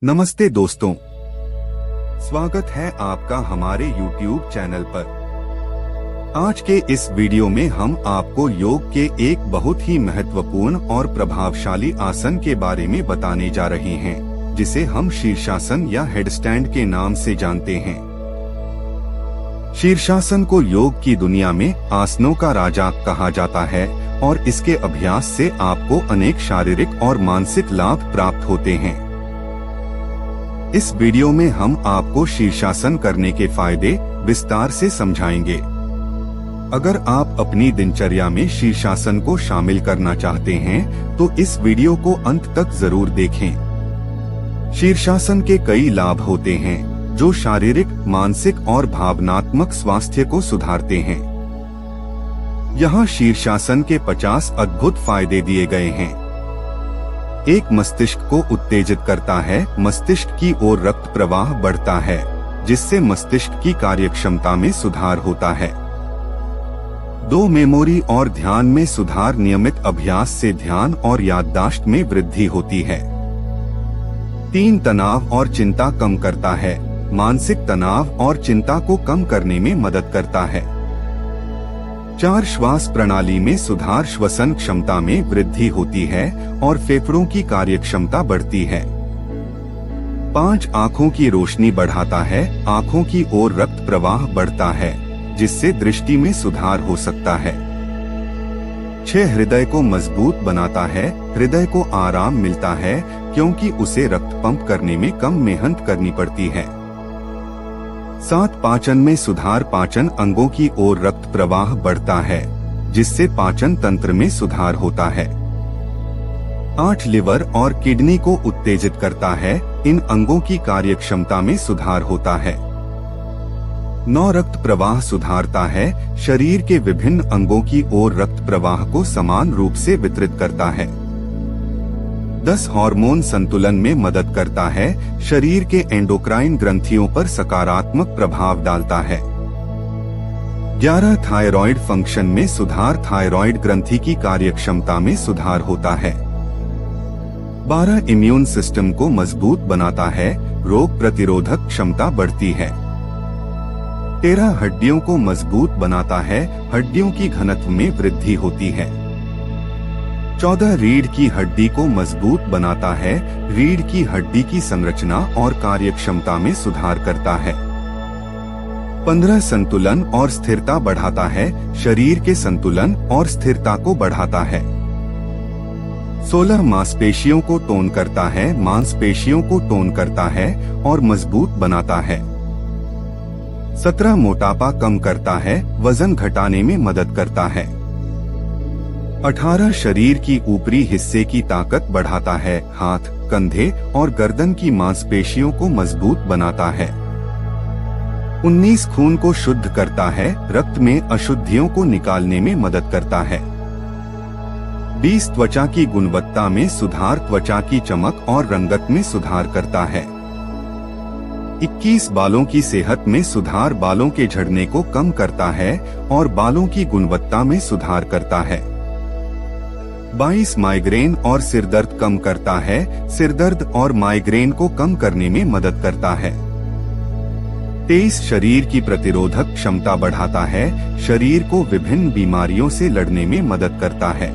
नमस्ते दोस्तों, स्वागत है आपका हमारे YouTube चैनल पर। आज के इस वीडियो में हम आपको योग के एक बहुत ही महत्वपूर्ण और प्रभावशाली आसन के बारे में बताने जा रहे हैं, जिसे हम शीर्षासन या हेडस्टैंड के नाम से जानते हैं। शीर्षासन को योग की दुनिया में आसनों का राजा कहा जाता है और इसके अभ्यास से आपको अनेक शारीरिक और मानसिक लाभ प्राप्त होते हैं। इस वीडियो में हम आपको शीर्षासन करने के फायदे विस्तार से समझाएंगे। अगर आप अपनी दिनचर्या में शीर्षासन को शामिल करना चाहते हैं तो इस वीडियो को अंत तक जरूर देखें। शीर्षासन के कई लाभ होते हैं जो शारीरिक, मानसिक और भावनात्मक स्वास्थ्य को सुधारते हैं। यहाँ शीर्षासन के 50 अद्भुत फायदे दिए गए हैं। एक, मस्तिष्क को उत्तेजित करता है। मस्तिष्क की ओर रक्त प्रवाह बढ़ता है, जिससे मस्तिष्क की कार्यक्षमता में सुधार होता है। 2, मेमोरी और ध्यान में सुधार। नियमित अभ्यास से ध्यान और याददाश्त में वृद्धि होती है। 3, तनाव और चिंता कम करता है। मानसिक तनाव और चिंता को कम करने में मदद करता है। 4, श्वास प्रणाली में सुधार। श्वसन क्षमता में वृद्धि होती है और फेफड़ों की कार्यक्षमता बढ़ती है। 5, आँखों की रोशनी बढ़ाता है। आँखों की ओर रक्त प्रवाह बढ़ता है, जिससे दृष्टि में सुधार हो सकता है। 6, हृदय को मजबूत बनाता है। हृदय को आराम मिलता है क्योंकि उसे रक्त पंप करने में कम मेहनत करनी पड़ती है। 7, पाचन में सुधार। पाचन अंगों की ओर रक्त प्रवाह बढ़ता है, जिससे पाचन तंत्र में सुधार होता है। 8, लिवर और किडनी को उत्तेजित करता है। इन अंगों की कार्यक्षमता में सुधार होता है। 9, रक्त प्रवाह सुधारता है। शरीर के विभिन्न अंगों की ओर रक्त प्रवाह को समान रूप से वितरित करता है। 10, हार्मोन संतुलन में मदद करता है। शरीर के एंडोक्राइन ग्रंथियों पर सकारात्मक प्रभाव डालता है। 11, थायराइड फंक्शन में सुधार। थायराइड ग्रंथि की कार्यक्षमता में सुधार होता है। 12, इम्यून सिस्टम को मजबूत बनाता है। रोग प्रतिरोधक क्षमता बढ़ती है। 13, हड्डियों को मजबूत बनाता है। हड्डियों की घनत्व में वृद्धि होती है। 14, रीढ़ की हड्डी को मजबूत बनाता है। रीढ़ की हड्डी की संरचना और कार्यक्षमता में सुधार करता है। 15, संतुलन और स्थिरता बढ़ाता है। शरीर के संतुलन और स्थिरता को बढ़ाता है। 16, मांसपेशियों को टोन करता है। मांसपेशियों को टोन करता है और मजबूत बनाता है। 17, मोटापा कम करता है। वजन घटाने में मदद करता है। 18, शरीर की ऊपरी हिस्से की ताकत बढ़ाता है। हाथ, कंधे और गर्दन की मांसपेशियों को मजबूत बनाता है। 19, खून को शुद्ध करता है। रक्त में अशुद्धियों को निकालने में मदद करता है। 20, त्वचा की गुणवत्ता में सुधार। त्वचा की चमक और रंगत में सुधार करता है। 21, बालों की सेहत में सुधार। बालों के झड़ने को कम करता है और बालों की गुणवत्ता में सुधार करता है। 22, माइग्रेन और सिरदर्द कम करता है। सिरदर्द और माइग्रेन को कम करने में मदद करता है। 23, शरीर की प्रतिरोधक क्षमता बढ़ाता है। शरीर को विभिन्न बीमारियों से लड़ने में मदद करता है।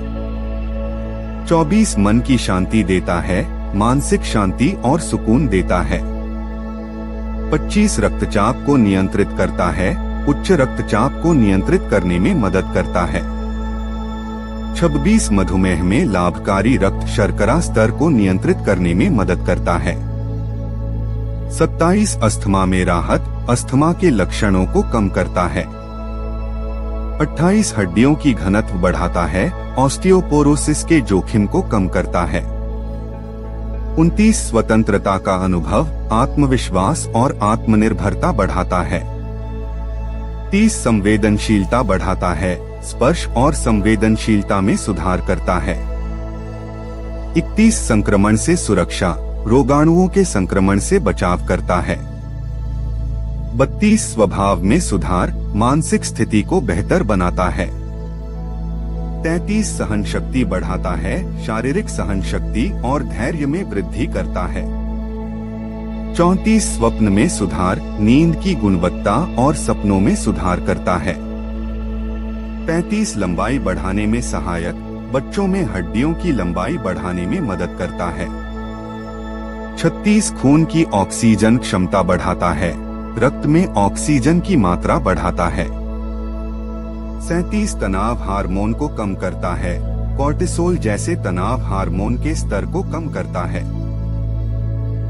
24, मन की शांति देता है। मानसिक शांति और सुकून देता है। 25, रक्तचाप को नियंत्रित करता है। उच्च रक्तचाप को नियंत्रित करने में मदद करता है। 26, मधुमेह में लाभकारी। रक्त शर्करा स्तर को नियंत्रित करने में मदद करता है। 27, अस्थमा में राहत। अस्थमा के लक्षणों को कम करता है। 28, हड्डियों की घनत्व बढ़ाता है। ऑस्टियोपोरोसिस के जोखिम को कम करता है। 29, स्वतंत्रता का अनुभव। आत्मविश्वास और आत्मनिर्भरता बढ़ाता है। 30, संवेदनशीलता बढ़ाता है। स्पर्श और संवेदनशीलता में सुधार करता है। 31, संक्रमण से सुरक्षा। रोगाणुओं के संक्रमण से बचाव करता है। 32, स्वभाव में सुधार। मानसिक स्थिति को बेहतर बनाता है। 33 सहन शक्ति बढ़ाता है, शारीरिक सहन शक्ति और धैर्य में वृद्धि करता है। 34 स्वप्न में सुधार, नींद की गुणवत्ता और सपनों में सुधार करता है। 35 लंबाई बढ़ाने में सहायक, बच्चों में हड्डियों की लंबाई बढ़ाने में मदद करता है। 36 खून की ऑक्सीजन क्षमता बढ़ाता है, रक्त में ऑक्सीजन की मात्रा बढ़ाता है। 37 तनाव हार्मोन को कम करता है, कॉर्टिसोल जैसे तनाव हार्मोन के स्तर को कम करता है।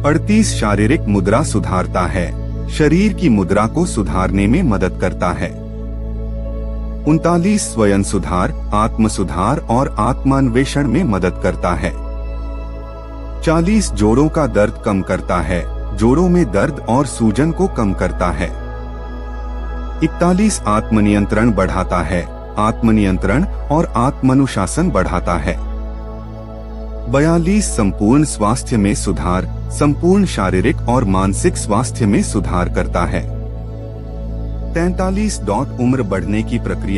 38 शारीरिक मुद्रा सुधारता है, शरीर की मुद्रा को सुधारने में मदद करता है। 39 स्वयं सुधार, आत्म सुधार और आत्मान्वेषण में मदद करता है। 40 जोड़ों का दर्द कम करता है, जोड़ों में दर्द और सूजन को कम करता है। 41 आत्मनियंत्रण बढ़ाता है, आत्मनियंत्रण और आत्मानुशासन बढ़ाता है। 42 संपूर्ण स्वास्थ्य में सुधार, संपूर्ण शारीरिक और मानसिक स्वास्थ्य में सुधार करता है। 43 उम्र बढ़ने की प्रक्रिया